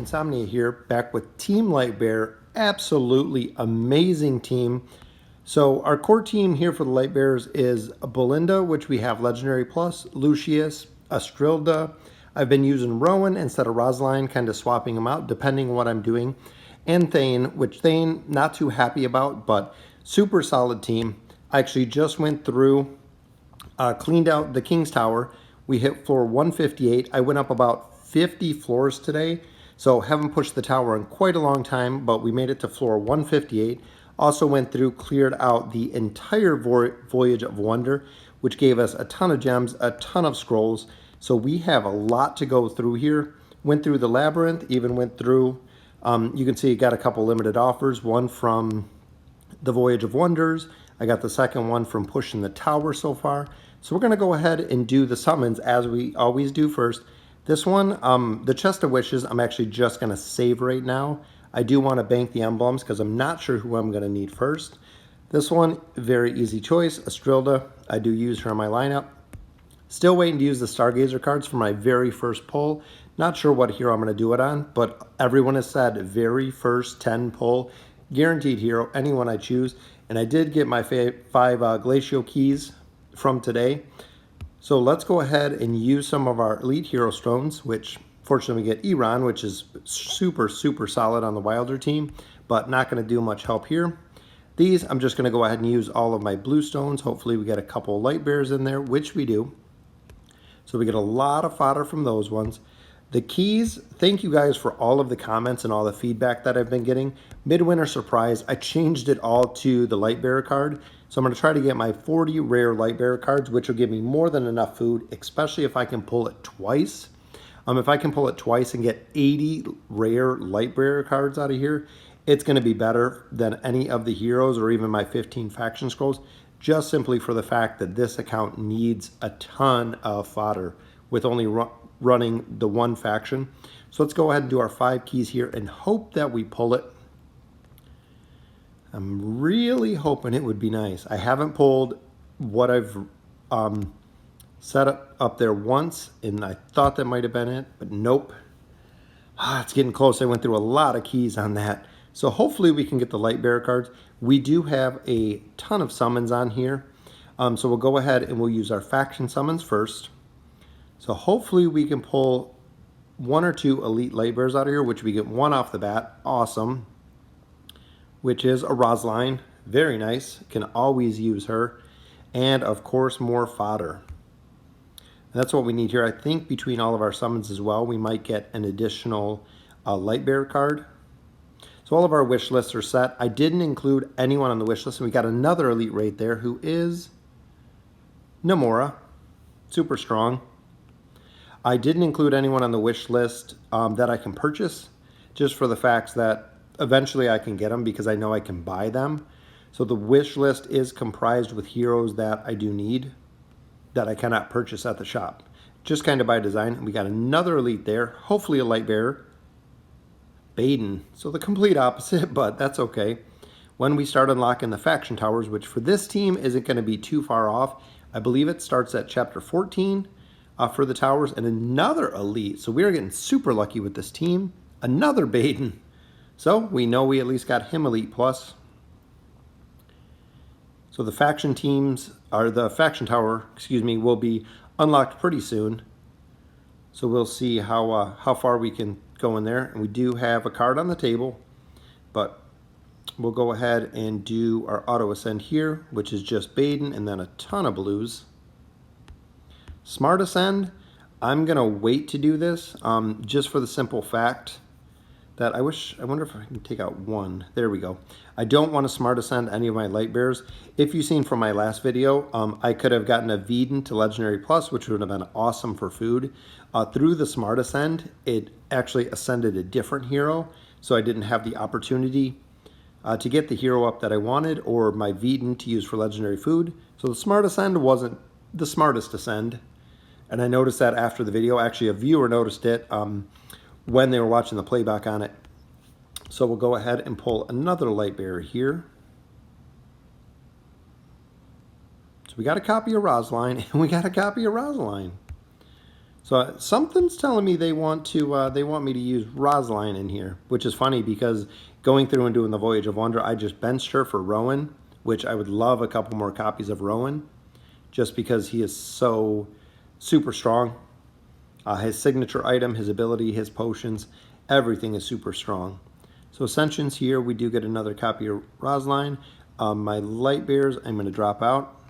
Insomnia here, back with Team Lightbearer. Absolutely amazing team. So our core team here for the Lightbearers is Belinda, which we have Legendary Plus, Lucius, Astrilda. I've been using Rowan instead of Rosaline, kind of swapping them out depending on what I'm doing. And Thane, which Thane, not too happy about, but super solid team. I actually just went through, cleaned out the King's Tower. We hit floor 158. I went up about 50 floors today, so haven't pushed the tower in quite a long time, but we made it to floor 158. Also went through, cleared out the entire Voyage of Wonder, which gave us a ton of gems, a ton of scrolls. So we have a lot to go through here. Went through the labyrinth, even went through, you can see got a couple limited offers, one from the Voyage of Wonders. I got the second one from pushing the tower so far. So we're gonna go ahead and do the summons as we always do first. This one, the Chest of Wishes, I'm actually just gonna save right now. I do wanna bank the emblems because I'm not sure who I'm gonna need first. This one, very easy choice, Astrilda. I do use her in my lineup. Still waiting to use the Stargazer cards for my very first pull. Not sure what hero I'm gonna do it on, but everyone has said very first 10 pull, guaranteed hero, anyone I choose. And I did get my 5 Glacial keys from today. So let's go ahead and use some of our Elite Hero Stones, which fortunately we get Iran, which is super, super solid on the Wilder team, but not gonna do much help here. These, I'm just gonna go ahead and use all of my blue stones. Hopefully we get a couple light bears in there, which we do. So we get a lot of fodder from those ones. The keys, thank you guys for all of the comments and all the feedback that I've been getting. Midwinter Surprise, I changed it all to the Lightbearer card. So I'm gonna try to get my 40 rare Lightbearer cards, which will give me more than enough food, especially if I can pull it twice. If I can pull it twice and get 80 rare Lightbearer cards out of here, it's gonna be better than any of the heroes or even my 15 faction scrolls, just simply for the fact that this account needs a ton of fodder with only running the one faction. So let's go ahead and do our 5 keys here and hope that we pull it. I'm really hoping it would be nice. I haven't pulled what I've set up there once, and I thought that might have been it, but nope. It's getting close. I went through a lot of keys on that. So hopefully we can get the Lightbearer cards. We do have a ton of summons on here. So we'll go ahead and we'll use our faction summons first. So hopefully we can pull 1 or 2 Elite Lightbearers out of here, which we get 1 off the bat. Awesome. Which is a Rosaline. Very nice. Can always use her. And of course, more fodder. And that's what we need here. I think between all of our summons as well, we might get an additional Lightbearer card. So all of our wish lists are set. I didn't include anyone on the wish list, and we got another Elite right there who is Namora. Super strong. I didn't include anyone on the wish list that I can purchase, just for the fact that eventually I can get them because I know I can buy them. So the wish list is comprised with heroes that I do need that I cannot purchase at the shop. Just kind of by design. We got another Elite there, hopefully a Lightbearer. Baden. So the complete opposite, but that's okay. When we start unlocking the faction towers, which for this team isn't going to be too far off, I believe it starts at chapter 14 for the towers, and another Elite. So we are getting super lucky with this team. Another Baden. So we know we at least got him Elite Plus. So the faction teams, or the faction tower, excuse me, will be unlocked pretty soon. So we'll see how far we can go in there. And we do have a card on the table, but we'll go ahead and do our auto ascend here, which is just Baden and then a ton of blues. Smart ascend, I'm gonna wait to do this just for the simple fact that I wonder if I can take out 1. There we go. I don't want to smart ascend any of my Lightbearers. If you've seen from my last video, I could have gotten a Veden to Legendary Plus, which would have been awesome for food. Through the smart ascend, it actually ascended a different hero, so I didn't have the opportunity to get the hero up that I wanted or my Veden to use for Legendary food. So the smart ascend wasn't the smartest ascend. And I noticed that after the video. Actually, a viewer noticed it when they were watching the playback on it. So we'll go ahead and pull another Lightbearer here. So we got a copy of Rosaline, and we got a copy of Rosaline. So something's telling me they want me to use Rosalind in here, which is funny because going through and doing the Voyage of Wonder, I just benched her for Rowan, which I would love a couple more copies of Rowan, just because he is so super strong. His signature item, his ability, his potions, everything is super strong. So Ascension's here. We do get another copy of Rosalind. My Lightbearers, I'm going to drop out.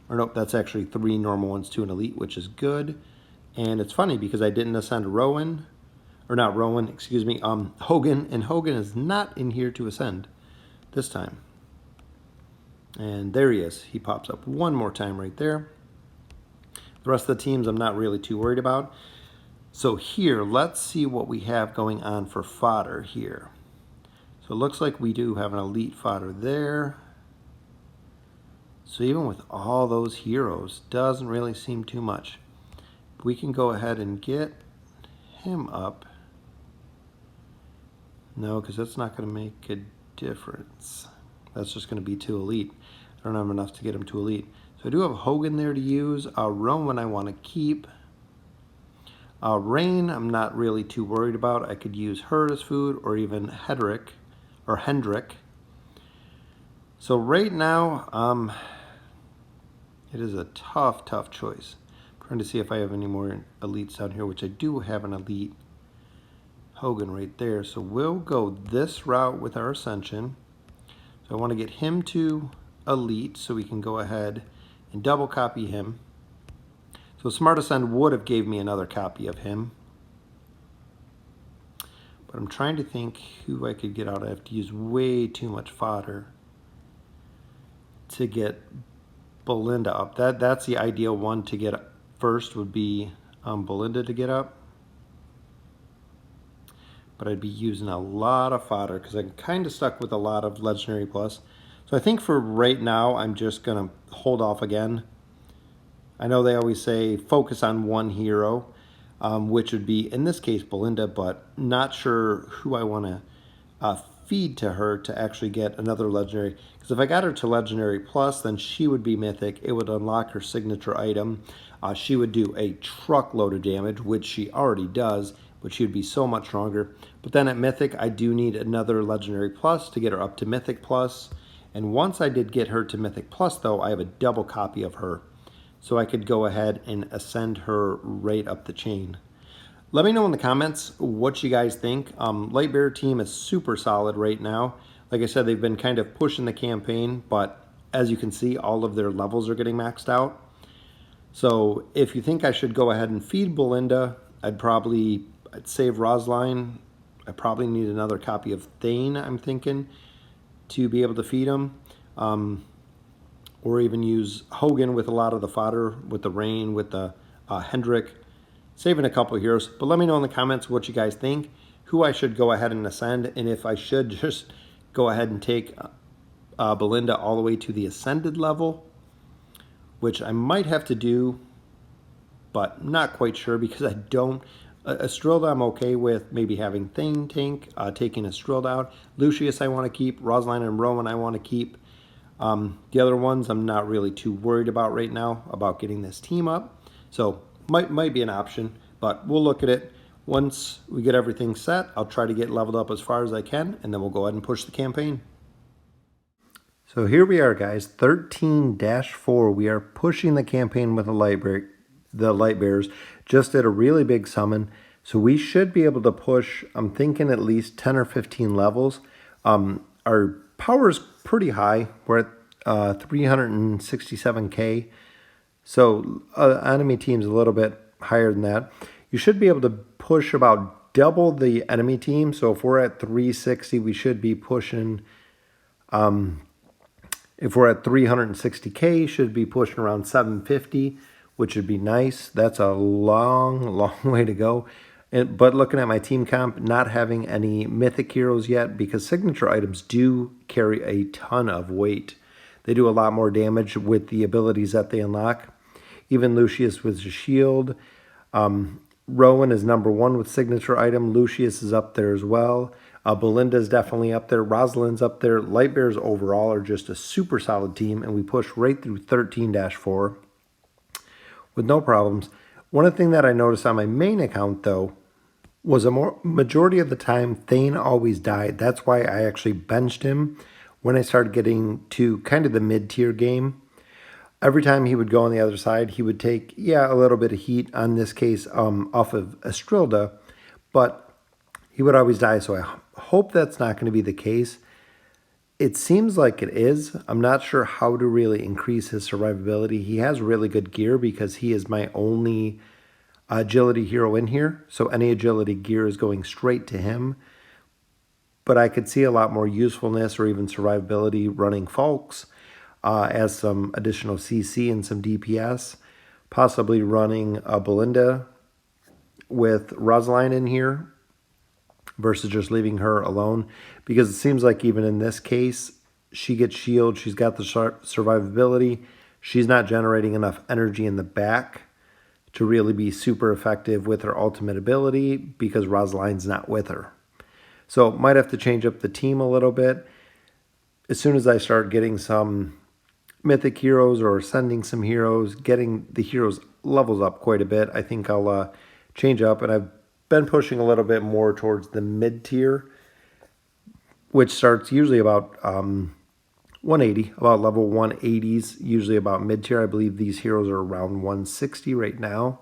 Or nope, that's actually 3 normal ones, 2 an elite, which is good. And it's funny because I didn't ascend Rowan, or not Rowan, excuse me, Hogan, and Hogan is not in here to ascend this time. And there he is. He pops up one more time right there. The rest of the teams I'm not really too worried about. So here, let's see what we have going on for fodder here. So it looks like we do have an elite fodder there. So even with all those heroes, doesn't really seem too much. We can go ahead and get him up. No, because that's not going to make a difference. That's just going to be 2 elite. I don't have enough to get him to elite. So I do have Hogan there to use. Rowan I want to keep. Rain I'm not really too worried about. I could use her as food, or even Hendrik. So right now, it is a tough choice. I'm trying to see if I have any more elites down here, which I do have an elite Hogan right there. So we'll go this route with our Ascension. So I want to get him to elite so we can go ahead and double copy him. So Smart Ascend would have gave me another copy of him. But I'm trying to think who I could get out. I have to use way too much fodder to get Belinda up. That's the ideal one to get first, would be Belinda to get up. But I'd be using a lot of fodder because I'm kind of stuck with a lot of Legendary Plus. So I think for right now, I'm just going to hold off again. I know they always say focus on one hero, which would be, in this case, Belinda, but not sure who I want to feed to her to actually get another Legendary. Because if I got her to Legendary Plus, then she would be Mythic. It would unlock her signature item. She would do a truckload of damage, which she already does, but she would be so much stronger. But then at Mythic, I do need another Legendary Plus to get her up to Mythic Plus. And once I did get her to Mythic Plus, though, I have a double copy of her. So I could go ahead and ascend her right up the chain. Let me know in the comments what you guys think. Lightbearer team is super solid right now. Like I said, they've been kind of pushing the campaign, but as you can see, all of their levels are getting maxed out. So if you think I should go ahead and feed Belinda, I'd save Rosalind. I probably need another copy of Thane, I'm thinking, to be able to feed him. Or even use Hogan with a lot of the fodder, with the Rain, with the Hendrik, saving a couple of heroes. But let me know in the comments what you guys think, who I should go ahead and ascend, and if I should just go ahead and take Belinda all the way to the ascended level, which I might have to do, but not quite sure because I don't. Estrilda I'm okay with maybe having Thane tank, taking Estrilda out. Lucius I want to keep. Rosalind and Rowan I want to keep. The other ones I'm not really too worried about right now about getting this team up. So might be an option, but we'll look at it. Once we get everything set, I'll try to get leveled up as far as I can, and then we'll go ahead and push the campaign. So here we are, guys, 13-4. We are pushing the campaign with the Lightbearers. Just did a really big summon. So we should be able to push, I'm thinking at least 10 or 15 levels. Our power is pretty high. We're at 367k. So enemy team's a little bit higher than that. You should be able to push about double the enemy team. So if we're at 360, we should be pushing, if we're at 360k, should be pushing around 750, which would be nice. That's a long way to go. But looking at my team comp, not having any mythic heroes yet, because signature items do carry a ton of weight. They do a lot more damage with the abilities that they unlock. Even Lucius with the shield. Rowan is #1 with signature item. Lucius is up there as well. Belinda is definitely up there. Rosalind's up there. Lightbearers overall are just a super solid team, and we push right through 13-4 with no problems. One thing that I noticed on my main account, though, was majority of the time, Thane always died. That's why I actually benched him when I started getting to kind of the mid-tier game. Every time he would go on the other side, he would take, a little bit of heat, on this case, off of Estrilda, but he would always die, so I hope that's not going to be the case. It seems like it is. I'm not sure how to really increase his survivability. He has really good gear because he is my only agility hero in here, so any agility gear is going straight to him. But I could see a lot more usefulness or even survivability running Falks as some additional CC and some DPS, possibly running a Belinda with Rosaline in here versus just leaving her alone, because it seems like even in this case, she gets shield, she's got the survivability, she's not generating enough energy in the back to really be super effective with her ultimate ability because Rosaline's not with her. So might have to change up the team a little bit. As soon as I start getting some mythic heroes or sending some heroes, getting the heroes levels up quite a bit, I think I'll change up. And I've been pushing a little bit more towards the mid tier, which starts usually about 180, about level 180s, usually about mid tier. I believe these heroes are around 160 right now,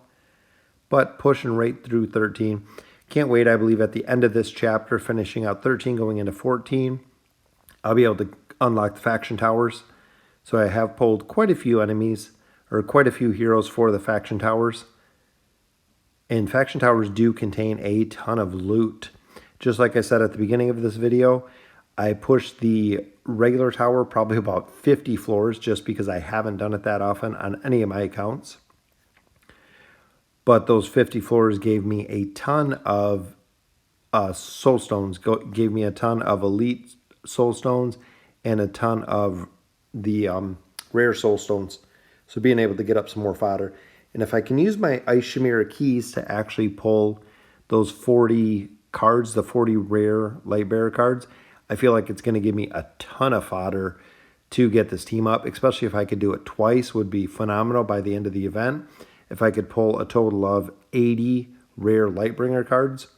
but pushing right through 13. Can't wait. I believe at the end of this chapter, finishing out 13, going into 14, I'll be able to unlock the faction towers. So I have pulled quite a few enemies, or quite a few heroes for the faction towers. And faction towers do contain a ton of loot. Just like I said at the beginning of this video, I pushed the regular tower probably about 50 floors just because I haven't done it that often on any of my accounts. But those 50 floors gave me a ton of soul stones, gave me a ton of elite soul stones and a ton of the rare soul stones. So being able to get up some more fodder. And if I can use my Ice Chimera keys to actually pull those 40 cards, the 40 rare Lightbearer cards, I feel like it's going to give me a ton of fodder to get this team up, especially if I could do it twice, would be phenomenal by the end of the event. If I could pull a total of 80 rare Lightbringer cards,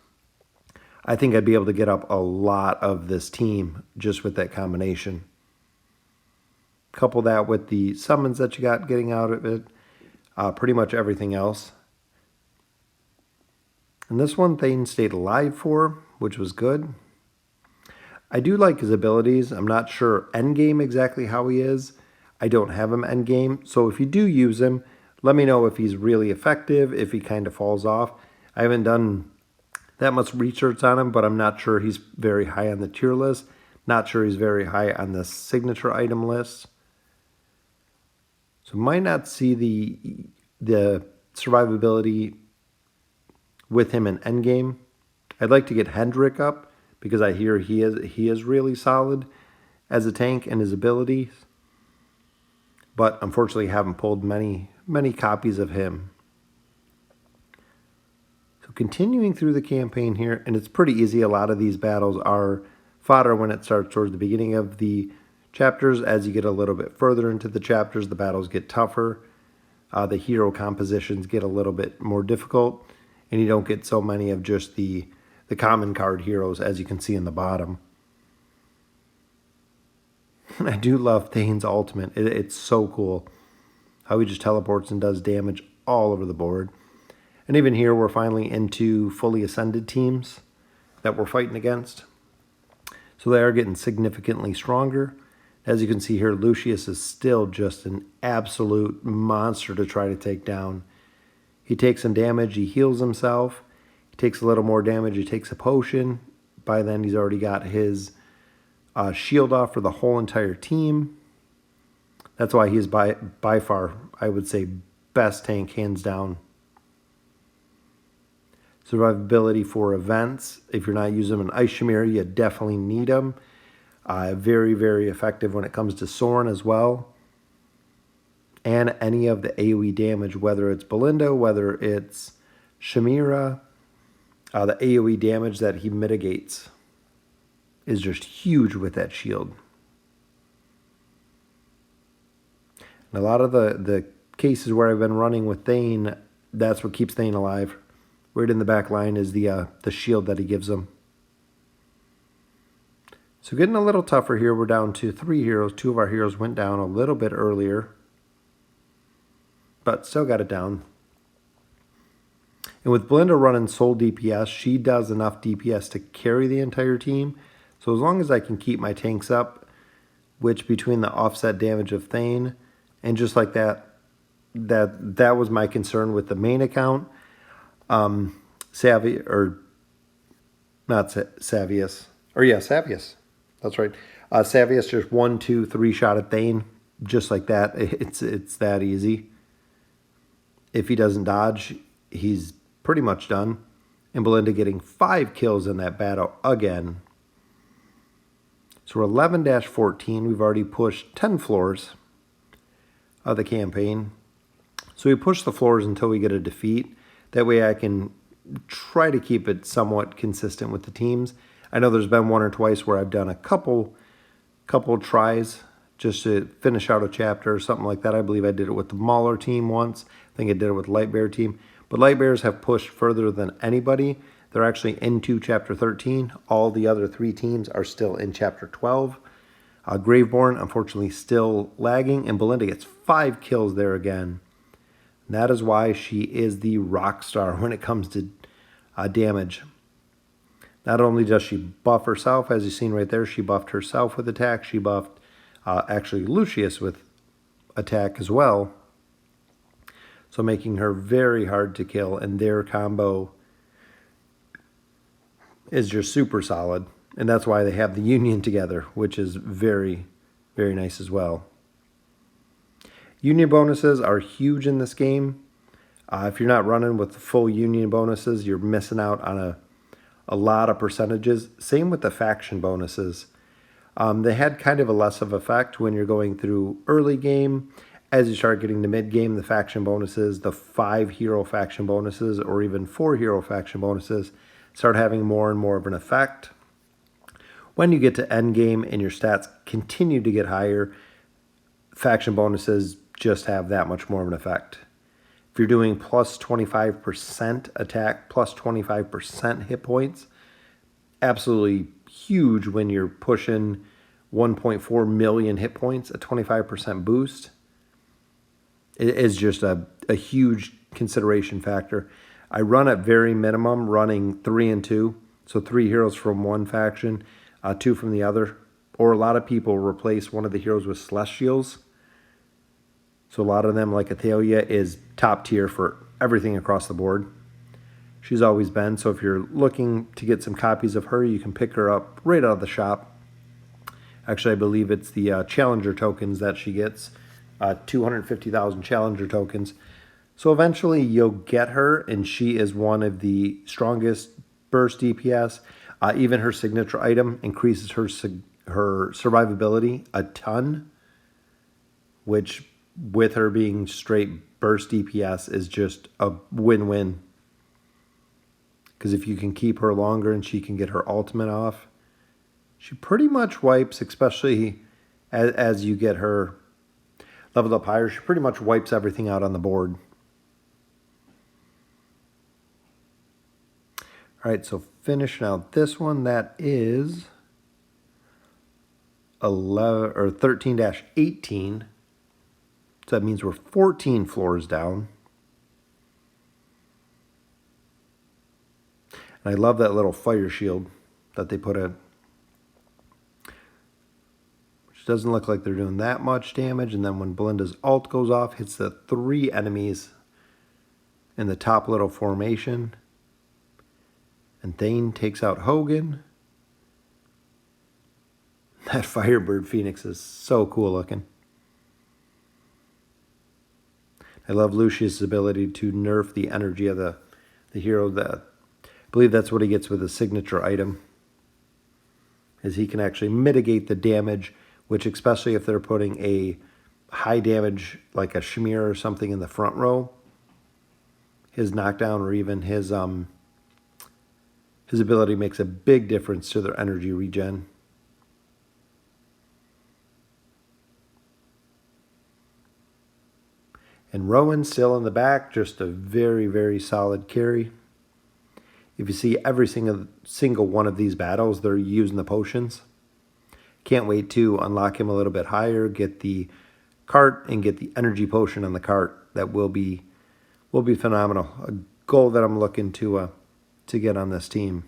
I think I'd be able to get up a lot of this team just with that combination. Couple that with the summons that you got getting out of it, pretty much everything else. And this one Thane stayed alive for, which was good. I do like his abilities. I'm not sure endgame exactly how he is. I don't have him endgame, so if you do use him, let me know if he's really effective, if he kind of falls off. I haven't done that much research on him, but I'm not sure he's very high on the tier list. Not sure he's very high on the signature item list. So might not see the survivability with him in endgame. I'd like to get Hendrik up because I hear he is really solid as a tank and his abilities. But unfortunately haven't pulled many copies of him. So continuing through the campaign here, and it's pretty easy. A lot of these battles are fodder when it starts towards the beginning of the chapters. As you get a little bit further into the chapters, the battles get tougher. The hero compositions get a little bit more difficult, and you don't get so many of just the common card heroes, as you can see in the bottom. I do love Thane's ultimate. It's so cool how he just teleports and does damage all over the board. And even here, we're finally into fully ascended teams that we're fighting against. So they are getting significantly stronger. As you can see here, Lucius is still just an absolute monster to try to take down. He takes some damage, he heals himself, he takes a little more damage, he takes a potion. By then he's already got his shield off for the whole entire team. That's why he's by far, I would say, best tank, hands down. Survivability for events. If you're not using them in Ice Chimera, you definitely need them. Very, very effective when it comes to Soren as well. And any of the AoE damage, whether it's Belinda, whether it's Chimera, the AoE damage that he mitigates is just huge with that shield. And a lot of the cases where I've been running with Thane, That's what keeps Thane alive. Right in the back line is the shield that he gives them. So getting a little tougher here. We're down to 3 heroes. 2 of our heroes went down a little bit earlier, but still got it down. And with Belinda running sole DPS, she does enough DPS to carry the entire team. So as long as I can keep my tanks up, which between the offset damage of Thane and just like that was my concern with the main account. Savius. That's right. Savius just 1, 2, 3 shot at Thane, just like that. It's that easy. If he doesn't dodge, he's pretty much done. And Belinda getting 5 kills in that battle again. So we're 11-14. We've already pushed 10 floors of the campaign. So we push the floors until we get a defeat. That way I can try to keep it somewhat consistent with the teams. I know there's been 1 or twice where I've done a couple tries just to finish out a chapter or something like that. I believe I did it with the Mauler team once. I think I did it with Lightbearer team. But Lightbearers have pushed further than anybody. They're actually into Chapter 13. All the other 3 teams are still in Chapter 12. Graveborn, unfortunately, still lagging. And Belinda gets 5 kills there again. And that is why she is the rock star when it comes to damage. Not only does she buff herself, as you've seen right there, she buffed herself with attack. She buffed actually Lucius with attack as well. So making her very hard to kill. And their combo is just super solid. And that's why they have the union together, which is very, very nice as well. Union bonuses are huge in this game. If you're not running with the full union bonuses, you're missing out on a lot of percentages. Same with the faction bonuses. They had kind of a less of effect when you're going through early game. As you start getting to mid game, the faction bonuses, the 5 hero faction bonuses, or even 4 hero faction bonuses start having more and more of an effect. When you get to end game and your stats continue to get higher, faction bonuses just have that much more of an effect. If you're doing plus 25% attack, plus 25% hit points, absolutely huge when you're pushing 1.4 million hit points, a 25% boost. It is just a huge consideration factor. I run at very minimum, running 3 and 2. So 3 heroes from one faction, 2 from the other. Or a lot of people replace one of the heroes with Celestials. So a lot of them, like Athalia, is top tier for everything across the board. She's always been. So if you're looking to get some copies of her, you can pick her up right out of the shop. Actually, I believe it's the Challenger tokens that she gets. 250,000 Challenger tokens. So eventually you'll get her, and she is one of the strongest burst DPS. Even her signature item increases her survivability a ton, which with her being straight burst DPS is just a win-win. Because if you can keep her longer and she can get her ultimate off, she pretty much wipes, especially as you get her leveled up higher, she pretty much wipes everything out on the board. All right, so finishing out this one, that is 13-18. So that means we're 14 floors down. And I love that little fire shield that they put in. Doesn't look like they're doing that much damage. And then when Belinda's ult goes off, hits the 3 enemies in the top little formation. And Thane takes out Hogan. That Firebird Phoenix is so cool looking. I love Lucius' ability to nerf the energy of the hero. I believe that's what he gets with his signature item, is he can actually mitigate the damage, which especially if they're putting a high damage like a Shamir or something in the front row, his knockdown or even his ability makes a big difference to their energy regen. And Rowan still in the back, just a very, very solid carry. If you see every single one of these battles, they're using the potions. Can't wait to unlock him a little bit higher, get the cart, and get the energy potion on the cart. That will be phenomenal. A goal that I'm looking to get on this team.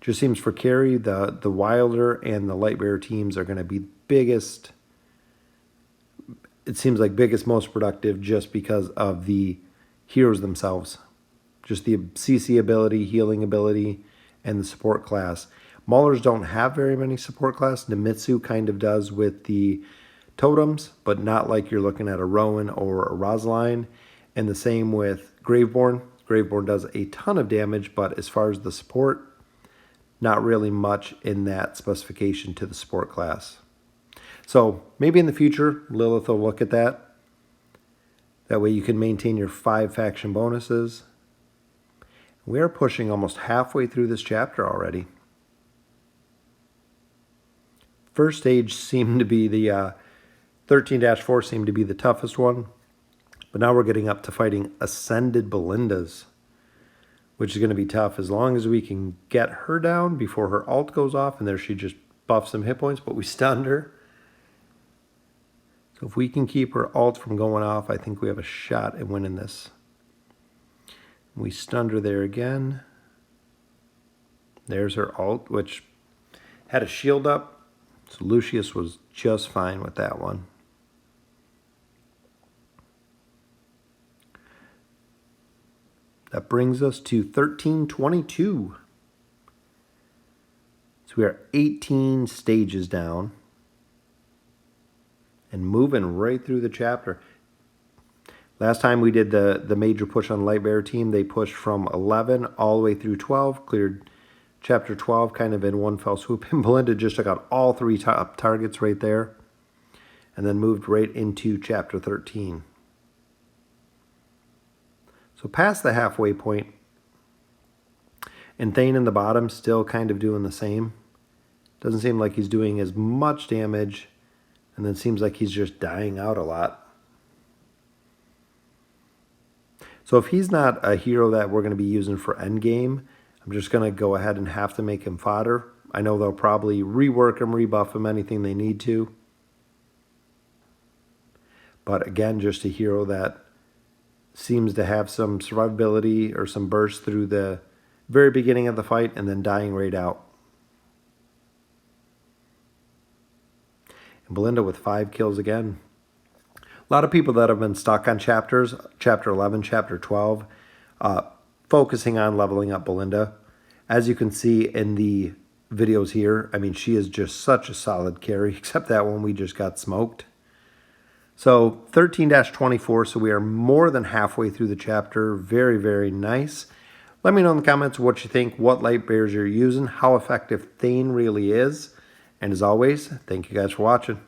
Just seems for carry, the Wilder and the Lightbearer teams are going to be biggest. It seems like biggest, most productive just because of the heroes themselves. Just the CC ability, healing ability, and the support class. Maulers don't have very many support class. Nemitsu kind of does with the totems, but not like you're looking at a Rowan or a Rosaline. And the same with Graveborn. Graveborn does a ton of damage, but as far as the support, not really much in that specification to the support class. So maybe in the future, Lilith will look at that. That way you can maintain your 5 faction bonuses. We are pushing almost halfway through this chapter already. First stage seemed to be the 13-4 seemed to be the toughest one. But now we're getting up to fighting Ascended Belindas, which is going to be tough as long as we can get her down before her ult goes off. And there she just buffed some hit points, but we stunned her. So if we can keep her ult from going off, I think we have a shot at winning this. We stunned her there again. There's her ult, which had a shield up. So Lucius was just fine with that one. That brings us to 1322. So we are 18 stages down. And moving right through the chapter. Last time we did the major push on the Lightbearer team, they pushed from 11 all the way through 12, cleared chapter 12 kind of in one fell swoop. And Belinda just took out all 3 top targets right there. And then moved right into chapter 13. So past the halfway point, and Thane in the bottom still kind of doing the same. Doesn't seem like he's doing as much damage, and then seems like he's just dying out a lot. So if he's not a hero that we're going to be using for endgame, I'm just going to go ahead and have to make him fodder. I know they'll probably rework him, rebuff him, anything they need to. But again, just a hero that seems to have some survivability or some burst through the very beginning of the fight and then dying right out. And Belinda with 5 kills again. A lot of people that have been stuck on chapters, chapter 11, chapter 12, focusing on leveling up Belinda. As you can see in the videos here, I mean, she is just such a solid carry, except that one we just got smoked. So 13-24, so we are more than halfway through the chapter. Very, very nice. Let me know in the comments what you think, what Lightbearers you're using, how effective Thane really is. And as always, thank you guys for watching.